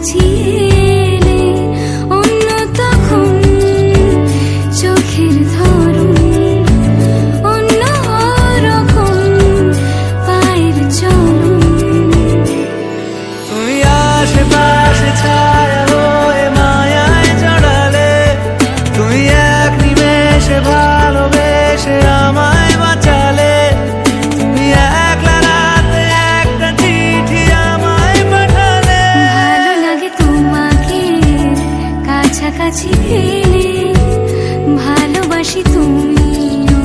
কাছাকাছি এলে অন্য তখন চোখের ধরন অন্য রকম পায়ের চলন। তুমি আশেপাশে ছায়া হয়ে মায়ায় জড়ালে, তুমি এক নিমেষে ভালোবেসে আমায় বাঁচালে, তুমি একলা রাতে একটা চিঠি আমায় পাঠালে। ভালো লাগে তোমাকে কাছাকাছি পেলে, ভালোবাসি তুমিও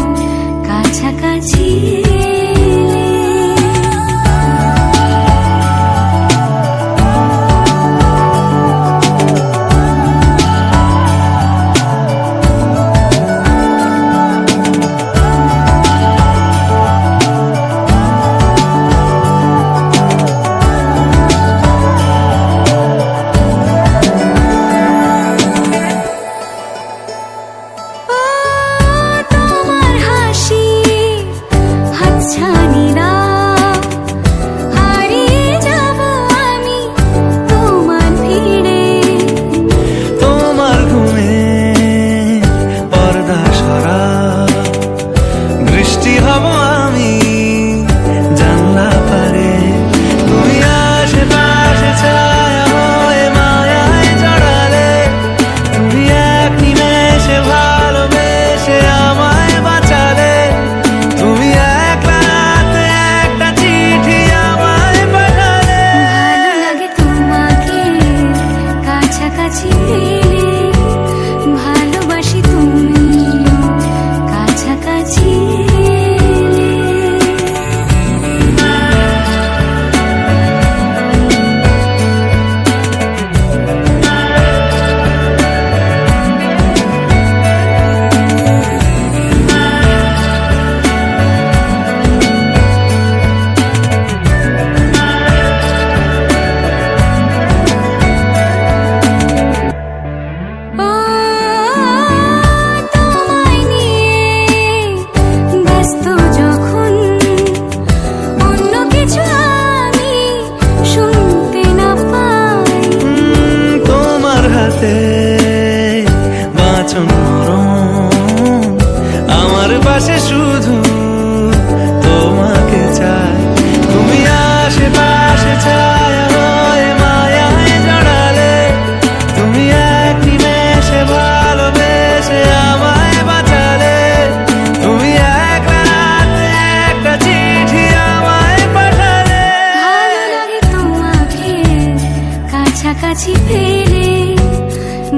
কাছাকাছি এলে। তোমার হাসি হাতছানিরা হারিয়ে যাব আমি তোমার ভিড়ে। তোমার ঘুমে পর্দা সরা, বৃষ্টি হব আমি জানলা পারে। তুমি আশেপাশে ছায়া হয়ে মায়ায় জড়ালে, তুমি এক নিমেষে ভালোবেসে আমায় বাঁচালে, তুমি একলা রাতে একটা চিঠি আমায় পাঠালে। ভালো লাগে তোমাকে কাছাকাছি পেলে, ভালোবাসি তুমিও কাছাকাছি এলে। ও তোমায় নিয়ে ব্যস্ত যখন অন্য কিছু আমি শুনতে না পাই। তোমার হাতে বাঁচন মরণ, আমার পাশে শুধু তোমাকে চাই। তুমি আশেপাশে ছায়া হয়ে মায়ায় জড়ালে, তুমি এক নিমেষে ভালোবেসে আমায় বাঁচালে, তুমি একলা রাতে একটা চিঠি আমায় পাঠালে। ভালো লাগে তোমাকে কাছাকাছি পেলে,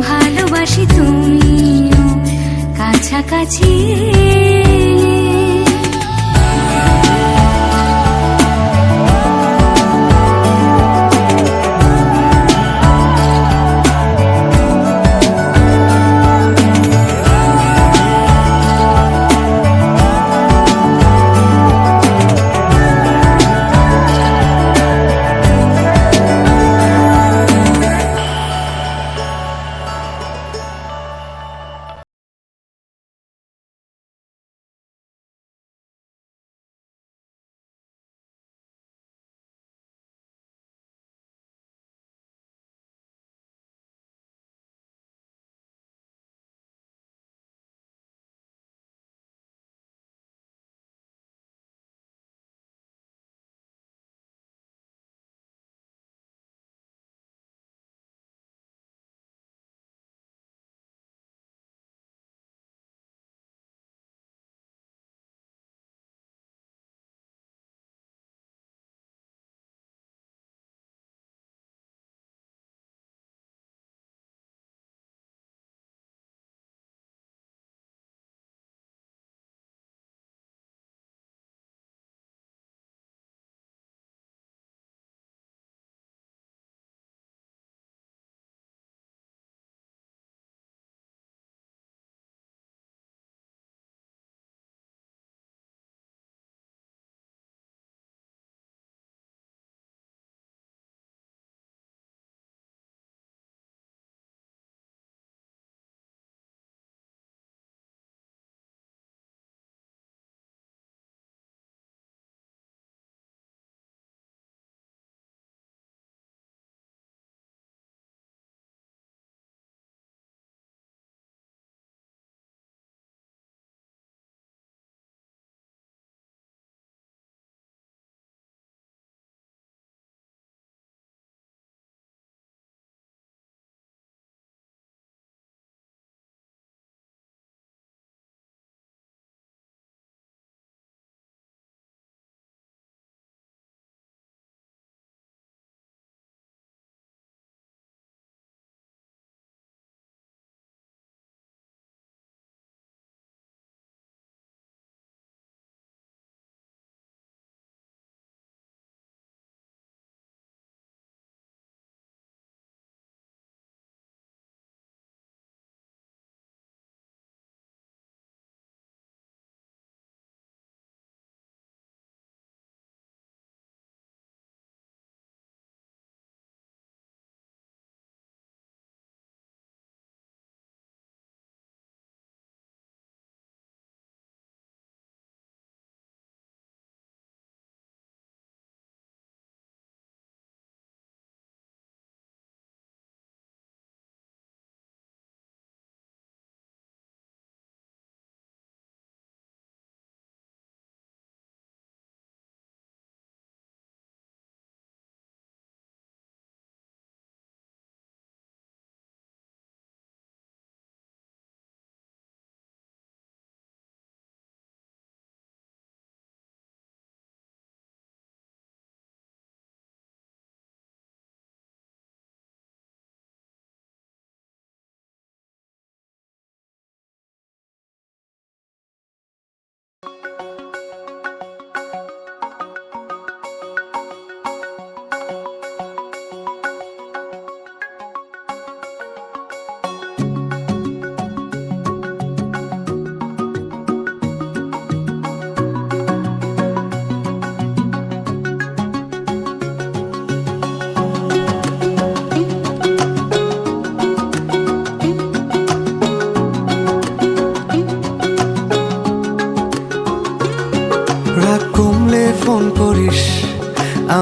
ভালোবাসি তুমিও কাছাকাছি এলে।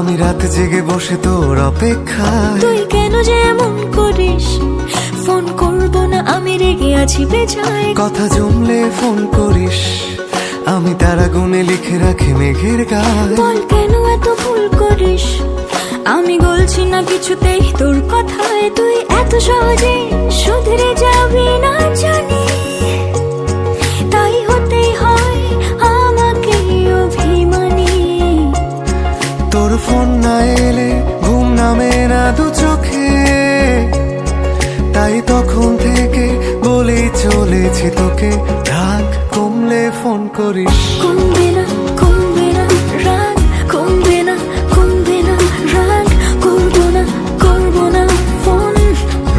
আমি রাত জেগে বসে তোর অপেক্ষায়। তুই কেন যে এমন করিস? ফোন করব না আমি রেগে আছি বেজায়। কথা জমলে ফোন করিস, আমি তারা গুনে লিখে রাখি মেঘের গায়ে। বল কেন এত ভুল করিস? আমি বলছি না কিছুতেই তোর কথায়। তুই এত সহজে শুধরে যাবি না জানি, তাই হতেই হয় আমাকে অভিমানী। তোর ফোন না এলে ঘুম নামে না দু চোখে, তাই তখন থেকে বলেই চলেছি তোকে, রাগ কমলে ফোন করিস। কমবে না কমবে না রাগ, কমবে না কমবে না রাগ, করবো না করবো না ফোন।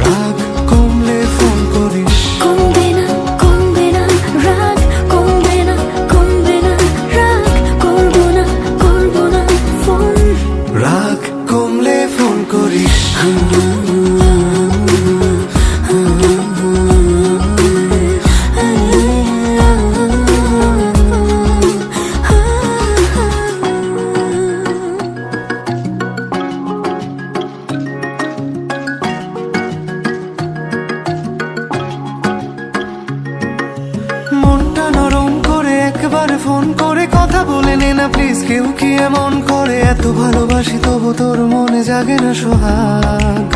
রাগ কমলে ফোন করিস। কমবে না কমবে না রাগ, কমবে না কমবে না রাগ, করবো না করবো না ফোন। রাগ কমলে ফোন করিস। মনটা নরম করে একবার ফোন করে কথা বলে নে না প্লিজ। কেউ কি এমন করে? এত ভালোবাসি তবু তোর মনে জাগে না সোহাগ।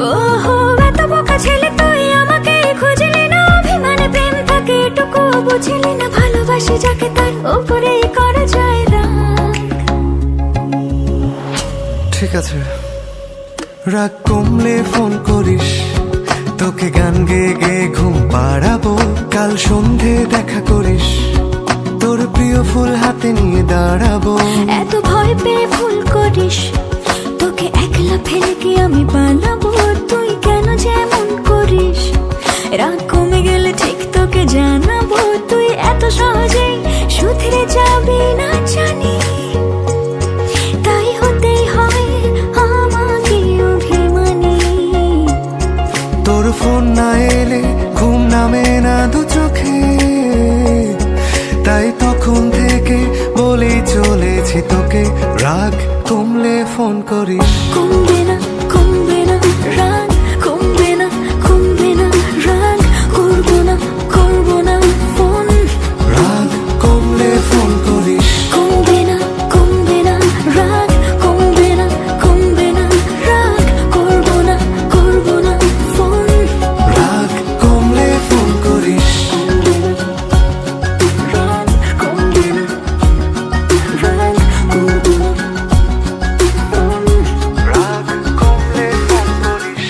ওহো এত বোকা ছেলে তুই, আমাকে খুঁজলি না অভিমানে। প্রেম থাকে এটুকু বুঝলি না, ভালোবাসি যাকে তার উপরেই করা যায় রাগ। ঠিক আছে, রাগ কমলে ফোন করিস। তোকে গান গেয়ে গেয়ে ঘুম পাড়াবো, কাল সন্ধে দেখা করিস। তোর প্রিয় ফুল হাতে নিয়ে দাঁড়াবো। এত ভয় পেয়ে ভুল করিস? তোকে একলা ফেলে কি আমি বানাবো? তুই কেন যে এমন করিস? রাগ কমে গেলে ঠিক তোকে জানাবো। তুই এত সহজেই শুধরে যাবি না জানি, তাই হতেই হয় আমাকে অভিমানী। তোর ফোন না এলে ঘুম নামে না দু চোখে, তাই তখন থেকে বলেই চলেছি তোকে, রাগ কমলে ফোন করিস। কমবে না কমবে না রাগ, কমবে না কমবে না রাগ, করবো না করবো না ফোন। রাগ কমলে ফোন করিস। কমবে না কমবে না রাগ, কমবে না কমবে না রাগ, করবো না করবো না ফোন। রাগ কমলে ফোন করিস। রাগ কমবে না রাগ, করবো না ফোন। রাগ কমলে ফোন করিস।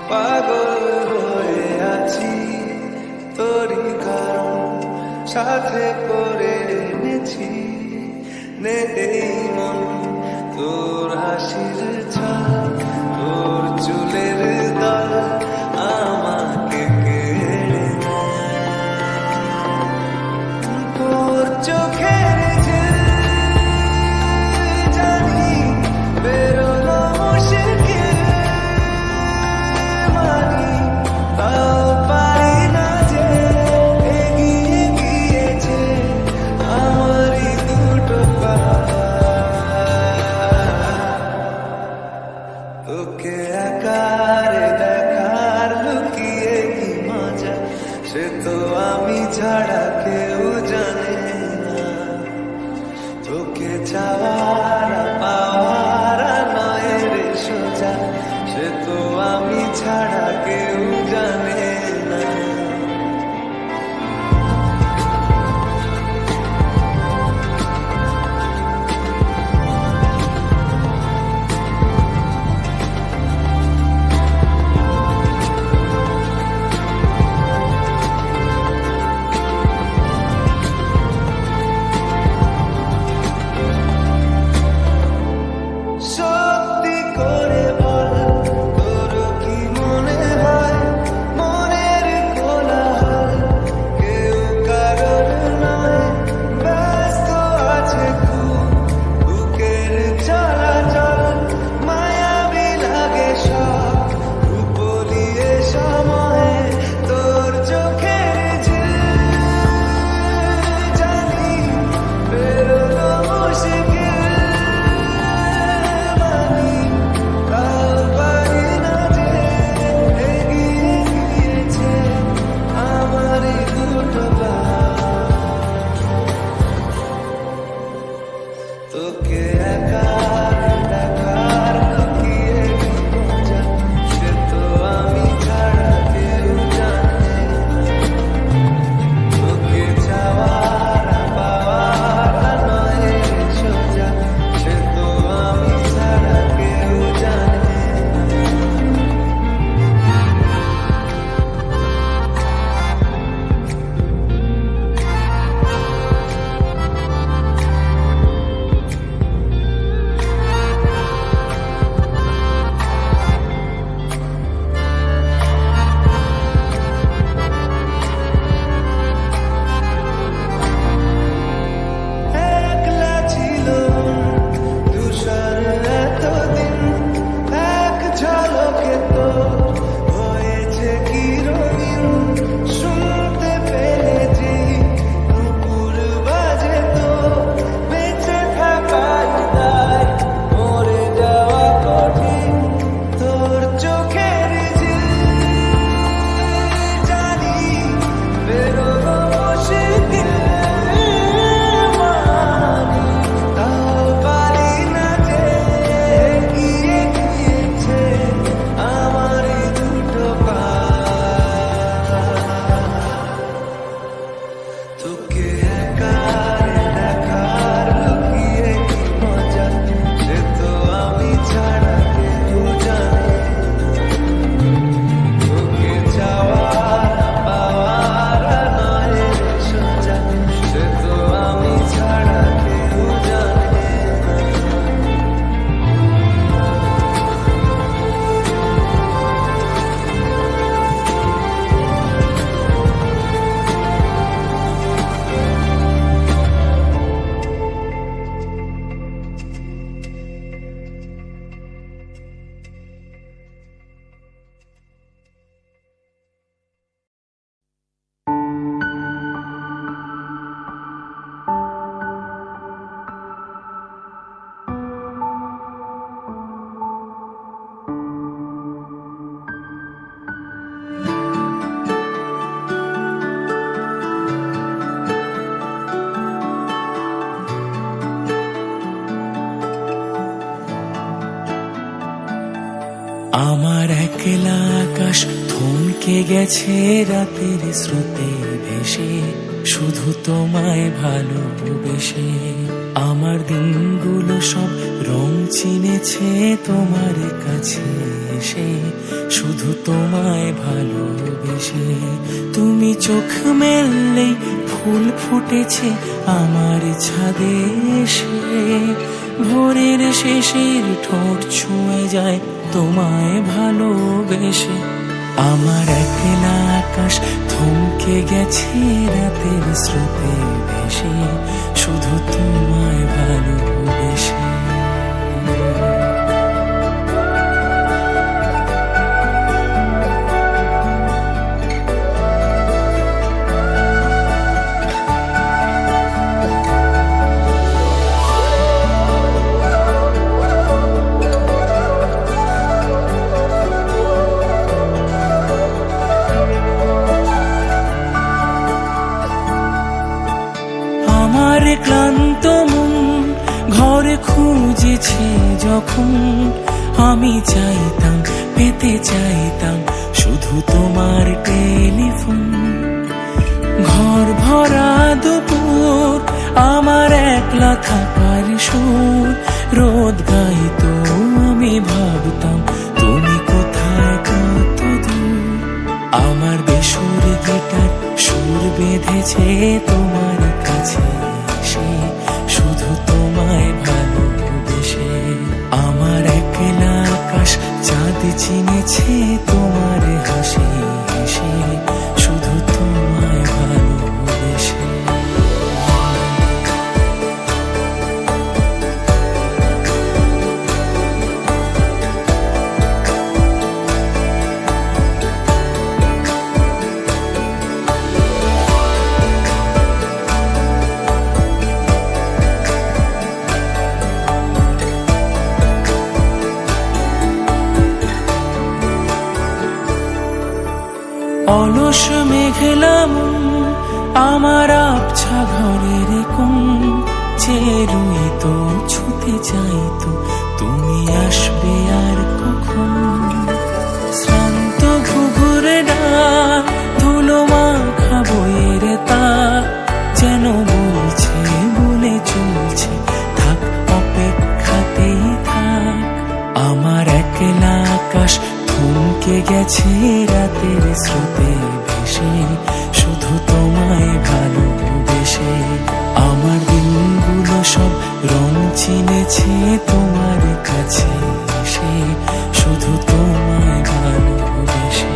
পাগল হয়ে আছি তোরই কারণ, সাথে করে এনেছি নে এই মন। তোর হাসির ছাপ, তোর চুলের দল আমাকে কেড়ে নেয়। তোর চোখের যে জানি বেরোলো মুশকিল, মানি তাও পারি না যে এগিয়ে গিয়েছে আমারই দুটো পা। তোকে একারে দেখার লুকিয়ে কি মজা, সে তো আমি ছাড়া কেউ জানে না। তোকে চাওয়ার পাওয়ার নয় রে সোজা, সে তো আমি ছাড়া কেউ জানে না। সত্যি আকাশ থমকে গেছে রাতের স্রোতে ভেসে, শুধু তোমায় ভালোবেসে। আমার দিনগুলো সব রং চিনেছে তোমার কাছে এসে, শুধু তোমায় ভালোবেসে। তুমি চোখ মেললেই ফুল ফুটেছে আমার ছাদে এসে, ভোরের শেষের ঠোঁট ছুঁয়ে যায় তোমায় ভালোবেসে। আমার একলা আকাশ থমকে গেছে রাতের স্রোতে ভেসে, শুধু তোমায় ভালোবেসে। আমার ক্লান্ত মন ঘরে খুঁজেছে যখন, আমি চাইতাম পেতে চাইতাম শুধু তোমার টেলিফোন। ঘর ভরা দুপুর আমার একলা থাকার সুর, রোদ গাইতো আমি ভাবতাম তুমি কোথায় কত দূর। আমার বেসুর গিটার সুর বেঁধেছে তোমার কাছে এসে, শুধু তোমায় ভালোবেসে। আমার একলা আকাশ চাঁদ চিনেছে তোমার হাসি হেসে, শুধু তোমায় ভালোবেসে। অলস মেঘলা মন আমার আবছা ঘরের কোণ, চেরুই তো ছুতে চাইতো তুমি আসবে আর কখন। শ্রান্ত ঘুঘুরে ডাক ধুলো মাখা বইয়ের তাক, যেন বলছে বলে চলছে থাক অপেক্ষাতেই থাক। আমার একলা আকাশ থমকে গেছে রাতের স্রোতে ভেসে, শুধু তোমায় ভালোবেসে। আমার দিনগুলো সব রং চিনেছে তোমার কাছে এসে, শুধু তোমায় ভালোবেসে।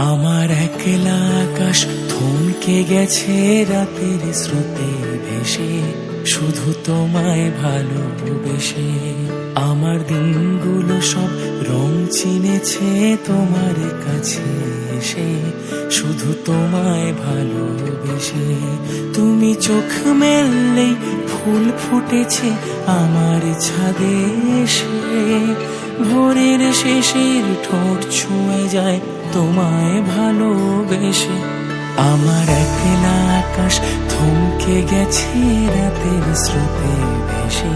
আমার একলা আকাশ থমকে গেছে রাতের স্রোতে ভেসে, শুধু তোমায় ভালোবেসে। আমার দিনগুলো সব রং চিনেছে তোমার কাছে এসে, শুধু তোমায় ভালোবেসে। তুমি চোখ মেললেই ফুল ফুটেছে আমার ছাদে এসে, ভোরের শেষের ঠোঁট ছুঁয়ে যায় তোমায় ভালোবেসে। আমার একলা আকাশ থমকে গেছে রাতের স্রোতে ভেসে,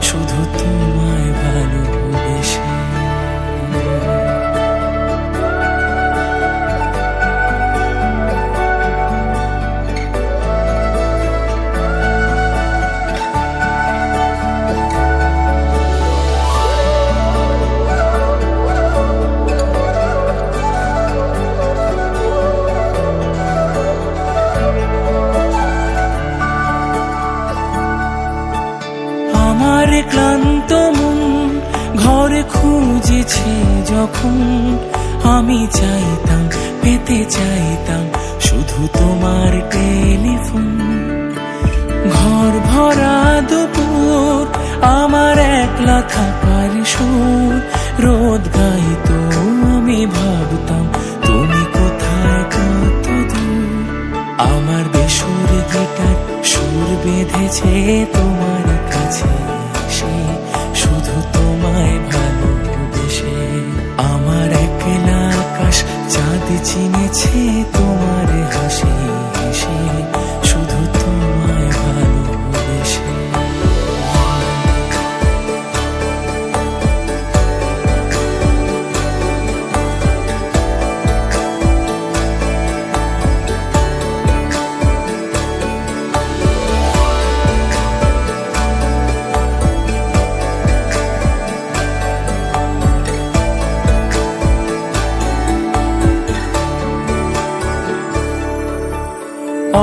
শুধু তোমায় ভালোবেসে। আমার ক্লান্ত মন ঘরে খুঁজেছে যখন, আমি চাইতাম পেতে চাইতাম শুধু তোমার টেলিফোন। ঘর ভরা দুপুর আমার একলা থাকার সুর, রোদ গাইতো আমি ভাবতাম তুমি কোথায় কত দূর। আমার বেসুর গিটার সুর বেঁধেছে তোমার কাছে এসে, শুধু তোমায় ভালোবেসে। আমার একলা আকাশ চাঁদ চিনেছে তোমার হাসি হেসে, শুধু তোমায় ভালোবেসে।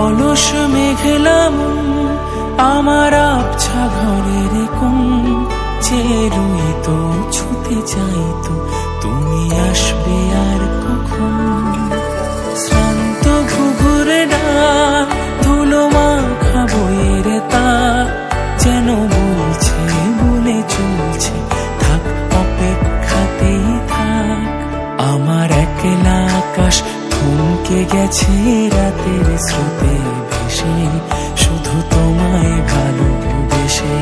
অলস মেঘলা মন আমার আবছা ঘরের কোণ, চেয়ে রইতো ছুতে চাইতো তুমি আসবে আর কখন। শ্রান্ত ঘুঘুরে ডাক ধুলো মাখা বইয়ের তাক, যেন বলছে বলে চলছে থাক অপেক্ষাতেই থাক। আমার একলা আকাশ থমকে গেছে রাতের স্রোতে ভেসে, শুধু তোমায় ভালোবেসে।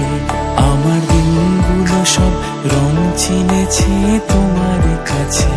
আমার দিনগুলো সব রং চিনেছে তোমার কাছে